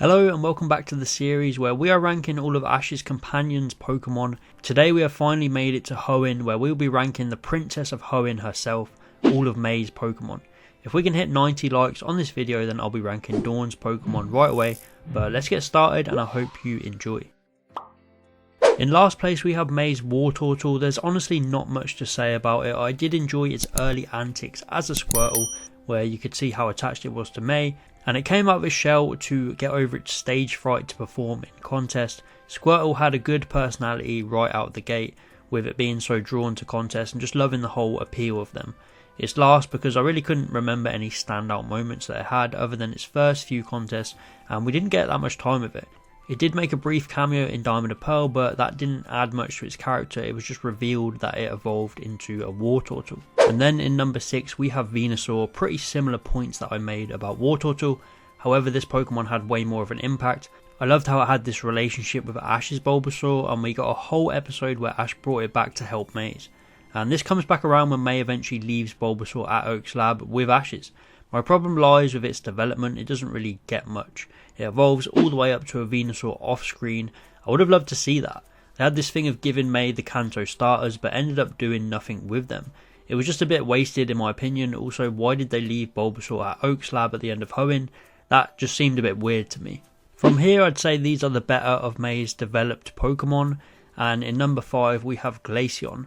Hello and welcome back to the series where we are ranking all of Ash's companions Pokemon. Today we have finally made it to Hoenn, where we will be ranking the Princess of Hoenn herself, all of May's Pokemon. If we can hit 90 likes on this video, then I'll be ranking Dawn's Pokemon right away, but let's get started and I hope you enjoy. In last place we have May's Wartortle. There's honestly not much to say about it. I did enjoy its early antics as a Squirtle, where you could see how attached it was to May, and it came out of its shell to get over its stage fright to perform in contest. Squirtle had a good personality right out the gate, with it being so drawn to contests and just loving the whole appeal of them. It's last because I really couldn't remember any standout moments that it had other than its first few contests, and we didn't get that much time with it. It did make a brief cameo in Diamond and Pearl, but that didn't add much to its character. It was just revealed that it evolved into a Wartortle. And then in number 6 we have Venusaur. Pretty similar points that I made about Wartortle, however this Pokemon had way more of an impact. I loved how it had this relationship with Ash's Bulbasaur, and we got a whole episode where Ash brought it back to help Maze. And this comes back around when May eventually leaves Bulbasaur at Oak's lab with Ash's. My problem lies with its development. It doesn't really get much. It evolves all the way up to a Venusaur off screen. I would have loved to see that. They had this thing of giving May the Kanto starters but ended up doing nothing with them. It was just a bit wasted in my opinion. Also, why did they leave Bulbasaur at Oak's lab at the end of Hoenn? That just seemed a bit weird to me. From here I'd say these are the better of May's developed Pokemon, and in number 5 we have Glaceon.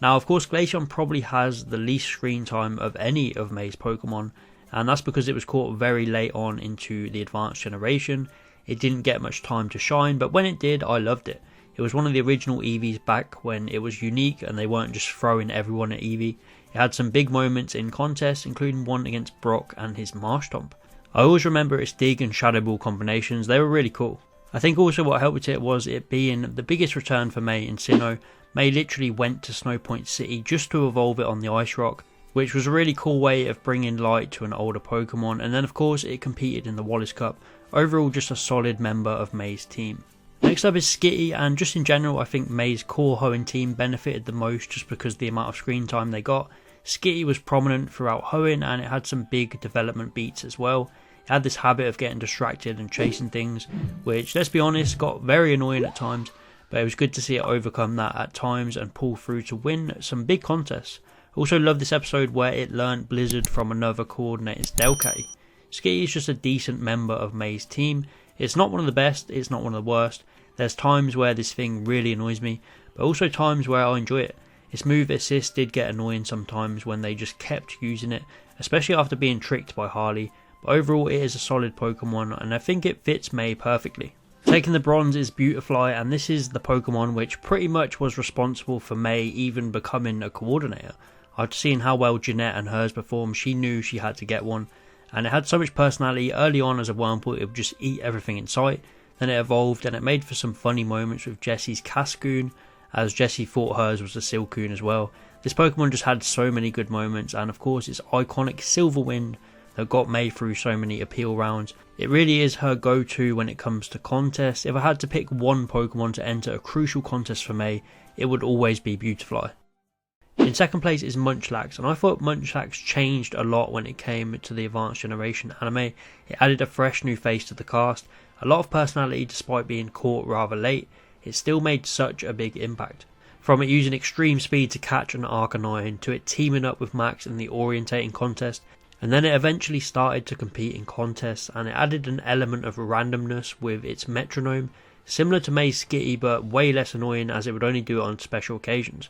Now of course Glaceon probably has the least screen time of any of May's Pokemon, and that's because it was caught very late on into the advanced generation. It didn't get much time to shine, but when it did I loved it. It was one of the original Eevees back when it was unique and they weren't just throwing everyone at Eevee. It had some big moments in contests, including one against Brock and his Marshtomp. I always remember its Dig and Shadow Ball combinations. They were really cool. I think also what helped with it was it being the biggest return for May in Sinnoh. May literally went to Snowpoint City just to evolve it on the Ice Rock, which was a really cool way of bringing light to an older Pokemon, and then of course it competed in the Wallace Cup. Overall just a solid member of May's team. Next up is Skitty, and just in general I think May's core Hoenn team benefited the most just because of the amount of screen time they got. Skitty was prominent throughout Hoenn and it had some big development beats as well. It had this habit of getting distracted and chasing things, which let's be honest got very annoying at times, but it was good to see it overcome that at times and pull through to win some big contests. Also love this episode where it learnt Blizzard from another coordinator's Delcatty. Skitty is just a decent member of May's team. It's not one of the best, it's not one of the worst. There's times where this thing really annoys me, but also times where I enjoy it. Its move assist did get annoying sometimes when they just kept using it, especially after being tricked by Harley, but overall it is a solid Pokemon and I think it fits May perfectly. Taking the bronze is Beautifly, and this is the Pokemon which pretty much was responsible for May even becoming a coordinator. After seeing how well Jeanette and hers performed, she knew she had to get one, and it had so much personality. Early on as a Wurmple, it would just eat everything in sight. Then it evolved and it made for some funny moments with Jessie's Cascoon, as Jessie thought hers was a Silcoon as well. This Pokemon just had so many good moments, and of course its iconic Silver Wind that got May through so many appeal rounds. It really is her go-to when it comes to contests. If I had to pick one Pokemon to enter a crucial contest for May, it would always be Beautifly. In second place is Munchlax, and I thought Munchlax changed a lot when it came to the Advanced Generation anime. It added a fresh new face to the cast, a lot of personality despite being caught rather late. It still made such a big impact. From it using extreme speed to catch an Arcanine, to it teaming up with Max in the orientating contest, and then it eventually started to compete in contests, and it added an element of randomness with its metronome, similar to May's Skitty but way less annoying as it would only do it on special occasions,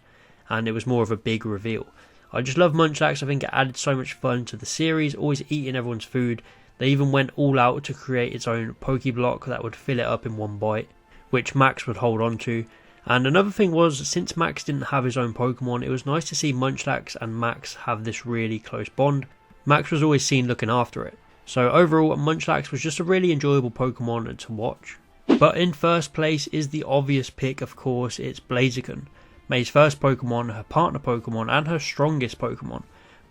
and it was more of a big reveal. I just love Munchlax. I think it added so much fun to the series, always eating everyone's food. They even went all out to create its own Pokeblock that would fill it up in one bite, which Max would hold on to. And another thing was, since Max didn't have his own Pokemon, it was nice to see Munchlax and Max have this really close bond. Max was always seen looking after it. So overall, Munchlax was just a really enjoyable Pokemon to watch. But in first place is the obvious pick, of course, it's Blaziken. May's first Pokemon, her partner Pokemon, and her strongest Pokemon.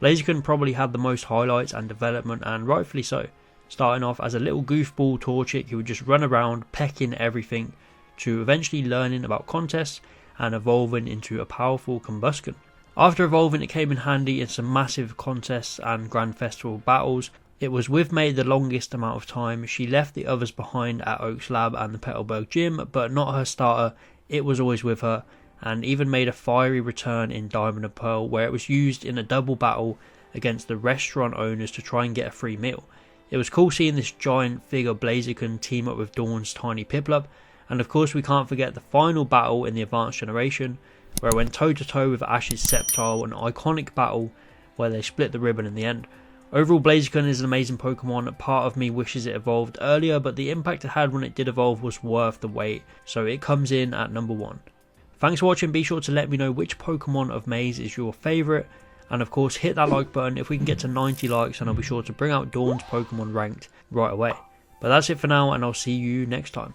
Blaziken probably had the most highlights and development, and rightfully so. Starting off as a little goofball Torchic who would just run around pecking everything, to eventually learning about contests and evolving into a powerful Combusken. After evolving, it came in handy in some massive contests and Grand Festival battles, It was with May the longest amount of time. She left the others behind at Oak's Lab and the Petalburg Gym, but not her starter. It was always with her, and even made a fiery return in Diamond and Pearl, where it was used in a double battle against the restaurant owners to try and get a free meal. It was cool seeing this giant figure Blaziken team up with Dawn's tiny Piplup, and of course we can't forget the final battle in the Advanced Generation, where it went toe to toe with Ash's Sceptile, an iconic battle where they split the ribbon in the end. Overall, Blaziken is an amazing Pokemon. Part of me wishes it evolved earlier, but the impact it had when it did evolve was worth the wait, so it comes in at number 1. Thanks for watching. Be sure to let me know which Pokemon of May's is your favourite, and of course hit that like button. If we can get to 90 likes, and I'll be sure to bring out Dawn's Pokemon ranked right away. But that's it for now, and I'll see you next time.